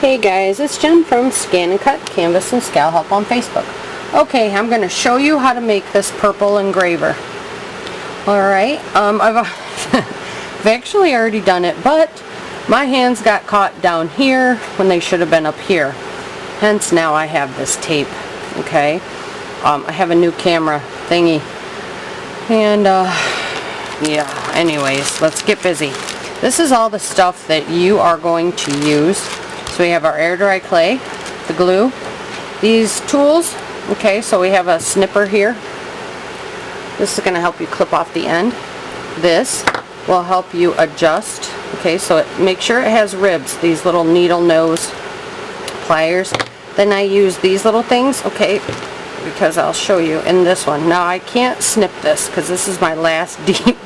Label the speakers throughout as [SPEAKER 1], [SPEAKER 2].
[SPEAKER 1] Hey guys, it's Jen from ScanNCut Canvas and Scal Help on Facebook. Okay, I'm going to show you how to make this purple engraver. Alright, I've actually already done it, but my hands got caught down here when they should have been up here. Hence now I have this tape. Okay, I have a new camera thingy. And yeah, anyways, let's get busy. This is all the stuff that you are going to use. So we have our air dry clay, the glue, these tools. Okay, so we have a snipper here. This is going to help you clip off the end. This will help you adjust. Okay, so make sure it has ribs, these little needle nose pliers. Then I use these little things, okay, because I'll show you in this one. Now I can't snip this because this is my last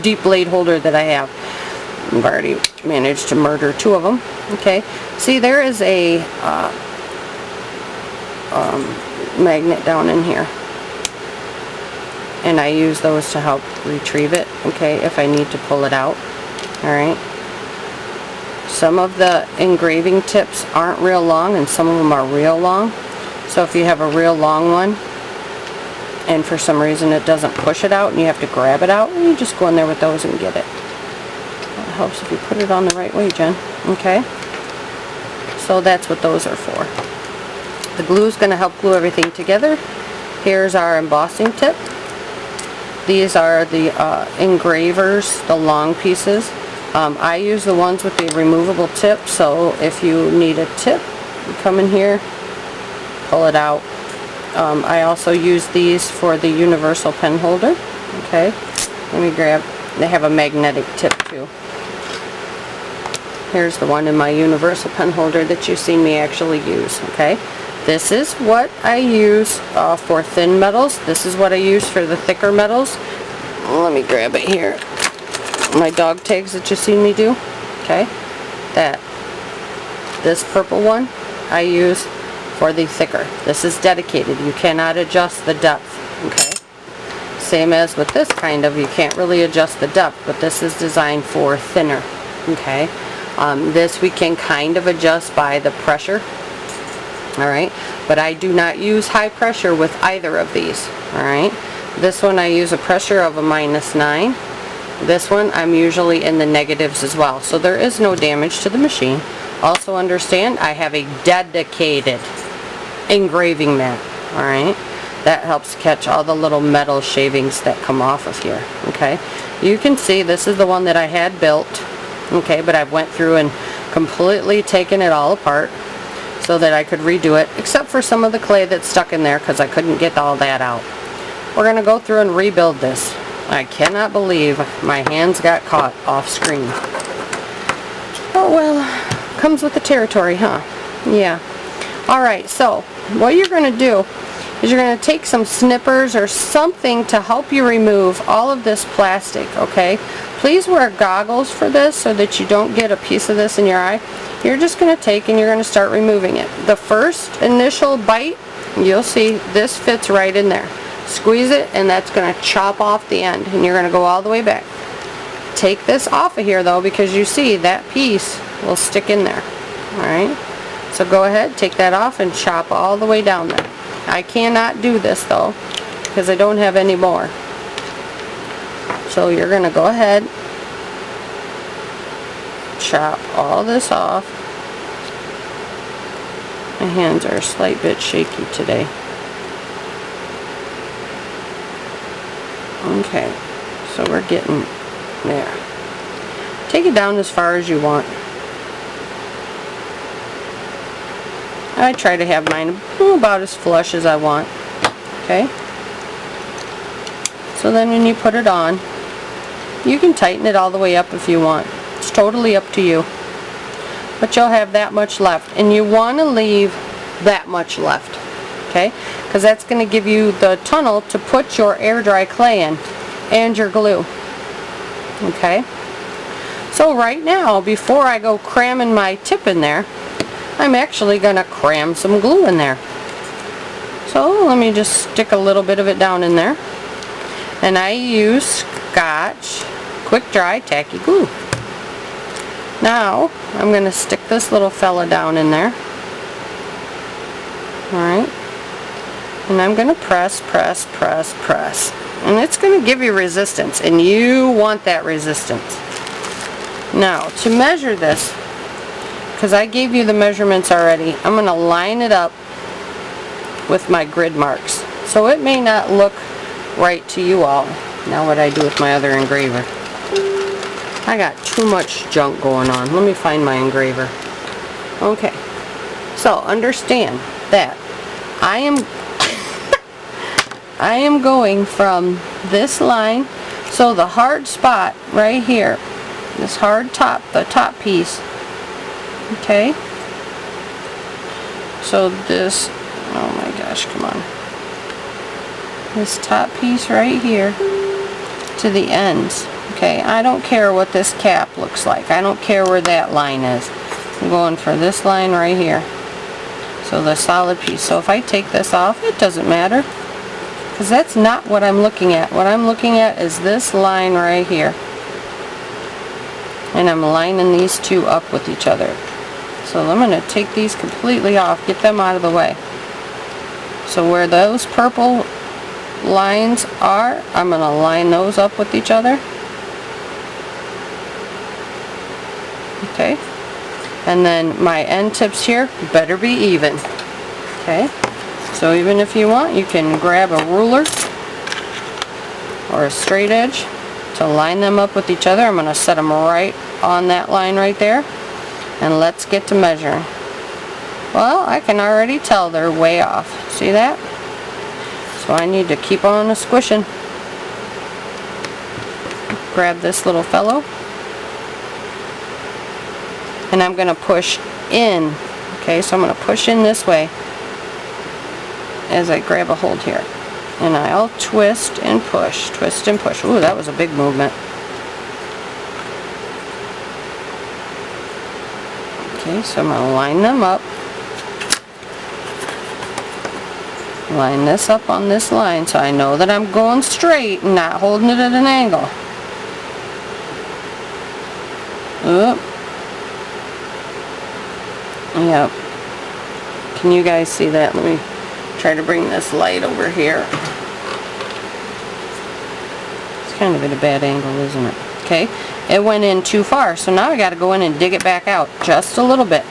[SPEAKER 1] deep blade holder that I have. I've already managed to murder two of them. Okay, see, there is a magnet down in here, and I use those to help retrieve it, okay, if I need to pull it out. Alright, some of the engraving tips aren't real long and some of them are real long, so if you have a real long one and for some reason it doesn't push it out and you have to grab it out, you just go in there with those and get it. It helps if you put it on the right way, Jen. Okay, so that's what those are for. The glue is going to help glue everything together. Here's our embossing tip. These are the engravers, the long pieces. I use the ones with the removable tip, so if you need a tip, you come in here, pull it out. I also use these for the universal pen holder. Okay, let me grab, they have a magnetic tip too. Here's the one in my universal pen holder that you've seen me actually use. Okay, this is what I use for thin metals. This is what I use for the thicker metals. Let me grab it here. My dog tags that you've seen me do. Okay, this purple one I use for the thicker. This is dedicated. You cannot adjust the depth. Okay, same as with this kind of, you can't really adjust the depth, but this is designed for thinner. Okay. This we can kind of adjust by the pressure, alright, but I do not use high pressure with either of these. Alright, this one I use a pressure of a -9. This one I'm usually in the negatives as well, so there is no damage to the machine. Also understand, I have a dedicated engraving mat. Alright, that helps catch all the little metal shavings that come off of here. Okay, you can see this is the one that I had built. Okay, but I went through and completely taken it all apart so that I could redo it, except for some of the clay that's stuck in there because I couldn't get all that out. We're going to go through and rebuild this. I cannot believe my hands got caught off screen. Oh well, comes with the territory, huh? Yeah. Alright, so what you're going to do is you're going to take some snippers or something to help you remove all of this plastic, okay? Please wear goggles for this so that you don't get a piece of this in your eye. You're just going to take and you're going to start removing it. The first initial bite, you'll see this fits right in there. Squeeze it and that's going to chop off the end and you're going to go all the way back. Take this off of here though, because you see that piece will stick in there. Alright, so go ahead, take that off and chop all the way down there. I cannot do this though because I don't have any more. So you're going to go ahead, chop all this off. My hands are a slight bit shaky today. Okay, so we're getting there. Take it down as far as you want. I try to have mine about as flush as I want. Okay, so then when you put it on, you can tighten it all the way up if you want. It's totally up to you. But you'll have that much left. And you want to leave that much left. Okay? Because that's going to give you the tunnel to put your air dry clay in. And your glue. Okay? So right now, before I go cramming my tip in there, I'm actually going to cram some glue in there. So let me just stick a little bit of it down in there. And I use Scotch Quick Dry Tacky Glue. Now I'm going to stick this little fella down in there. Alright? And I'm going to press, press, press, press. And it's going to give you resistance, and you want that resistance. Now, to measure this, because I gave you the measurements already, I'm going to line it up with my grid marks. So it may not look right to you all. Now what I do with my other engraver. I got too much junk going on. Let me find my engraver. Okay. So understand that I am going from this line, so the hard spot right here, this hard top, the top piece, okay? So this, oh my gosh, come on. This top piece right here to the ends, okay? I don't care what this cap looks like. I don't care where that line is. I'm going for this line right here. So the solid piece. So if I take this off, it doesn't matter, because that's not what I'm looking at. What I'm looking at is this line right here. And I'm lining these two up with each other. So I'm going to take these completely off, get them out of the way. So where those purple lines are, I'm going to line those up with each other. Okay. And then my end tips here better be even. Okay. So even if you want, you can grab a ruler or a straight edge to line them up with each other. I'm going to set them right on that line right there. And let's get to measuring. Well, I can already tell they're way off. See that? So I need to keep on squishing. Grab this little fellow. And I'm going to push in. Okay, so I'm going to push in this way as I grab a hold here. And I'll twist and push, twist and push. Ooh, that was a big movement. Okay, so I'm going to line them up. Line this up on this line so I know that I'm going straight and not holding it at an angle. Oop. Yep. Can you guys see that? Let me try to bring this light over here. It's kind of at a bad angle, isn't it? Okay. It went in too far, so now I got to go in and dig it back out just a little bit.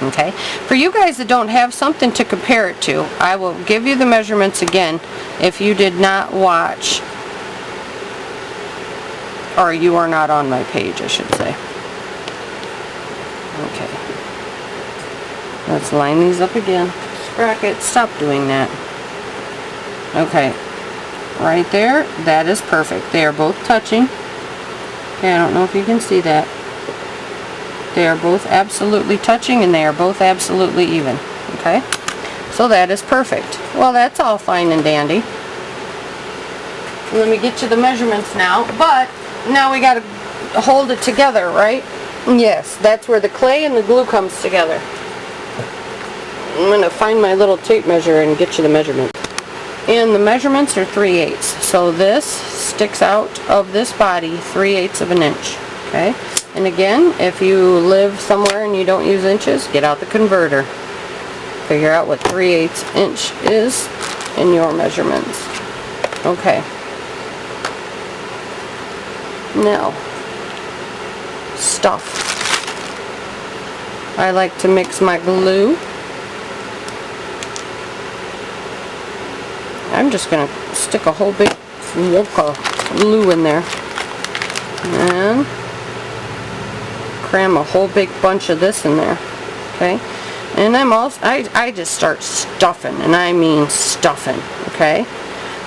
[SPEAKER 1] Okay. For you guys that don't have something to compare it to, I will give you the measurements again if you did not watch, or you are not on my page, I should say. Okay. Let's line these up again. Sprocket, stop doing that. Okay. Right there, that is perfect. They are both touching. Okay, I don't know if you can see that. They are both absolutely touching, and they are both absolutely even. Okay? So that is perfect. Well, that's all fine and dandy. Let me get you the measurements now, but now we got to hold it together, right? Yes, that's where the clay and the glue comes together. I'm going to find my little tape measure and get you the measurement. And the measurements are 3/8. So this sticks out of this body 3/8 of an inch. Okay? And again, if you live somewhere and you don't use inches, get out the converter. Figure out what 3/8 inch is in your measurements. Okay. Now, stuff. I like to mix my glue. I'm just going to stick a whole big wok of glue in there. And cram a whole big bunch of this in there. Okay? And I'm also, I just start stuffing, and I mean stuffing. Okay?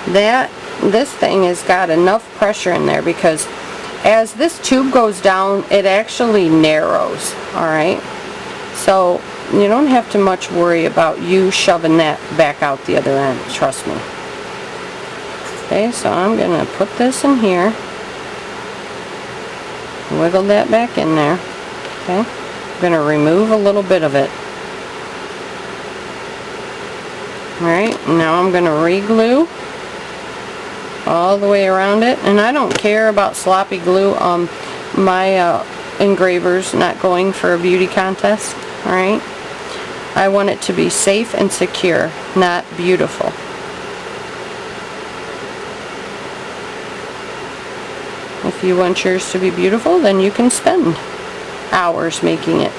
[SPEAKER 1] This thing has got enough pressure in there because as this tube goes down, it actually narrows. Alright? So you don't have to much worry about you shoving that back out the other end. Trust me. Okay, so I'm going to put this in here. Wiggle that back in there. Okay. I'm going to remove a little bit of it. Alright, now I'm going to re-glue all the way around it. And I don't care about sloppy glue. My engraver's not going for a beauty contest. Alright. I want it to be safe and secure, not beautiful. If you want yours to be beautiful, then you can spend hours making it.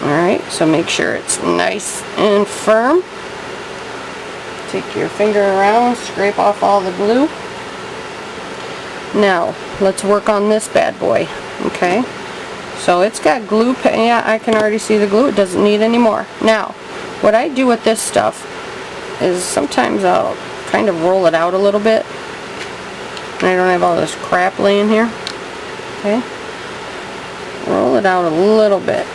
[SPEAKER 1] Alright, so make sure it's nice and firm. Take your finger around, scrape off all the glue. Now, let's work on this bad boy. Okay, so it's got glue. Yeah, I can already see the glue. It doesn't need any more. Now, what I do with this stuff is sometimes I'll kind of roll it out a little bit. And I don't have all this crap laying here. Okay, roll it out a little bit.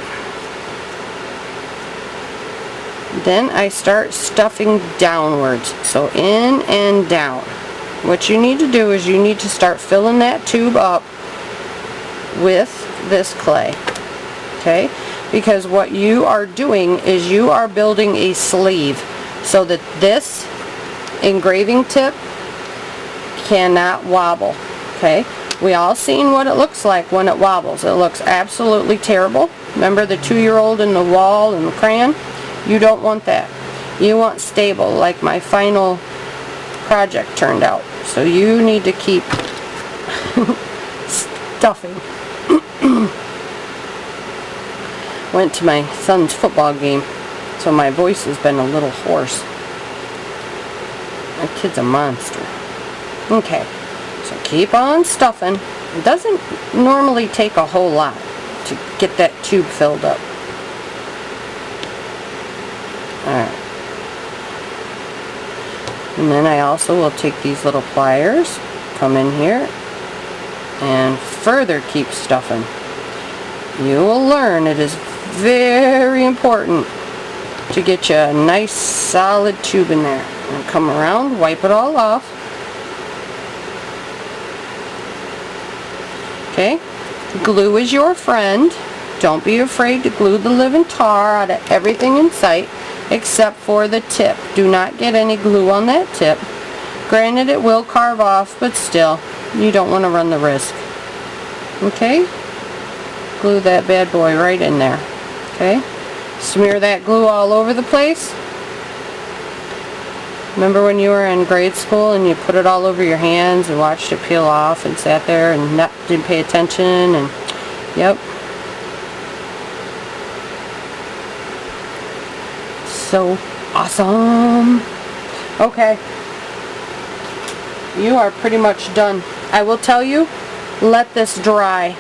[SPEAKER 1] Then I start stuffing downwards, so in and down. What you need to do is you need to start filling that tube up with this clay. Okay, because what you are doing is you are building a sleeve so that this engraving tip cannot wobble. Okay, we all seen what it looks like when it wobbles. It looks absolutely terrible. Remember the 2-year-old in the wall and the crayon? You don't want that. You want stable, like my final project turned out. So you need to keep stuffing. Went to my son's football game, so my voice has been a little hoarse. My kid's a monster. Okay, so keep on stuffing. It doesn't normally take a whole lot to get that tube filled up. Alright. And then I also will take these little pliers, come in here, and further keep stuffing. You will learn it is very important to get you a nice solid tube in there. And come around, wipe it all off. Okay? Glue is your friend. Don't be afraid to glue the living tar out of everything in sight, except for the tip. Do not get any glue on that tip. Granted, it will carve off, but still, you don't want to run the risk. Okay? Glue that bad boy right in there. Okay? Smear that glue all over the place. Remember when you were in grade school and you put it all over your hands and watched it peel off and sat there and didn't pay attention and, yep. So awesome. Okay, you are pretty much done. I will tell you, let this dry.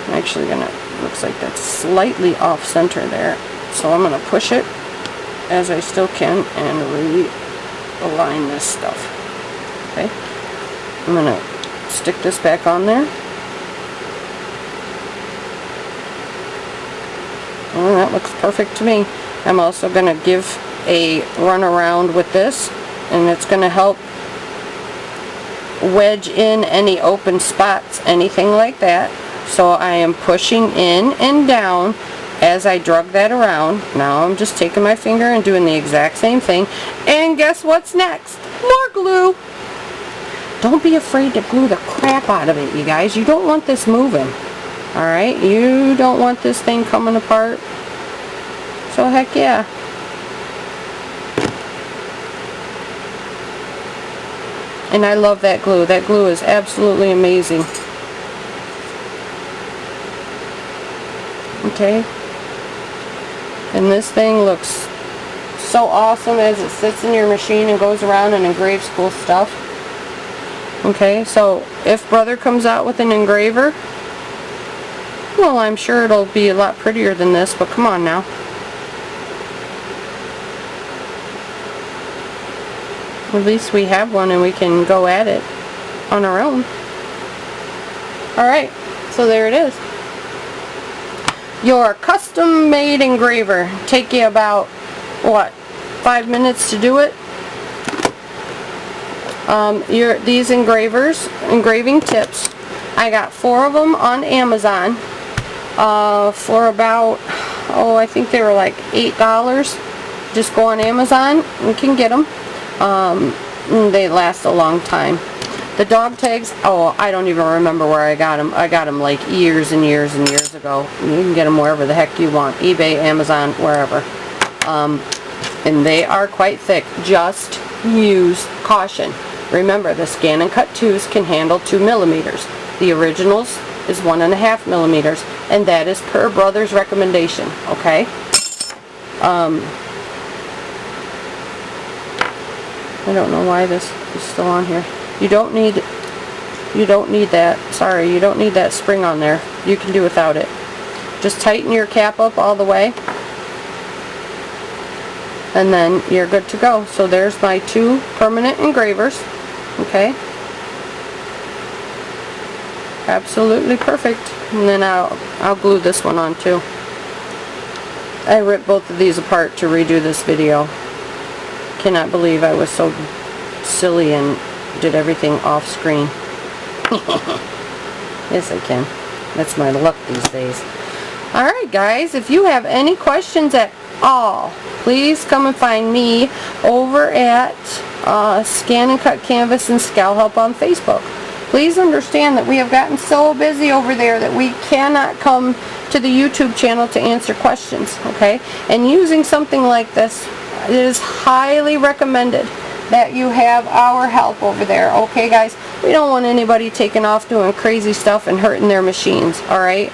[SPEAKER 1] I'm actually gonna, looks like that's slightly off center there, so I'm gonna push it as I still can and realign this stuff. Okay, I'm gonna stick this back on there. Oh, that looks perfect to me. I'm also going to give a run around with this, and it's going to help wedge in any open spots, anything like that. So I am pushing in and down as I drug that around. Now I'm just taking my finger and doing the exact same thing. And guess what's next? More glue! Don't be afraid to glue the crap out of it, you guys. You don't want this moving. Alright? You don't want this thing coming apart. So heck yeah. And I love that glue. That glue is absolutely amazing. Okay. And this thing looks so awesome as it sits in your machine and goes around and engraves cool stuff. Okay, so if Brother comes out with an engraver, well, I'm sure it'll be a lot prettier than this, but come on now. At least we have one and we can go at it on our own. Alright, so there it is. Your custom made engraver. Take you about, what, 5 minutes to do it? These engraving tips, I got 4 of them on Amazon for about, I think they were like $8. Just go on Amazon and can get them. They last a long time. The dog tags, oh, I don't even remember where I got them. I got them like years and years and years ago. You can get them wherever the heck you want. eBay, Amazon, wherever. And they are quite thick. Just use caution. Remember, the ScanNCut 2s can handle 2 millimeters. The originals is 1.5 millimeters, and that is per Brother's recommendation, okay? I don't know why this is still on here. You don't need that. Sorry, you don't need that spring on there. You can do without it. Just tighten your cap up all the way, and then you're good to go. So there's my 2 permanent engravers. Okay. Absolutely perfect. And then I'll glue this one on too. I ripped both of these apart to redo this video. Cannot believe I was so silly and did everything off screen. Yes, I can. That's my luck these days. Alright guys, if you have any questions at all, please come and find me over at ScanNCut Canvas and Scout Help on Facebook. Please understand that we have gotten so busy over there that we cannot come to the YouTube channel to answer questions, okay? And using something like this, it is highly recommended that you have our help over there, okay guys? We don't want anybody taking off doing crazy stuff and hurting their machines, alright?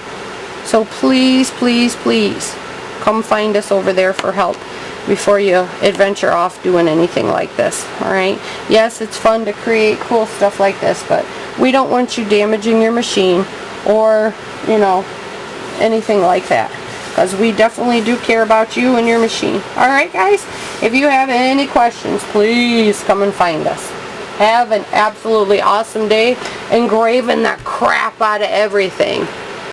[SPEAKER 1] So please, please, please, come find us over there for help before you adventure off doing anything like this, alright? Yes, it's fun to create cool stuff like this, but we don't want you damaging your machine or, you know, anything like that, because we definitely do care about you and your machine. Alright guys, if you have any questions, please come and find us. Have an absolutely awesome day engraving the crap out of everything.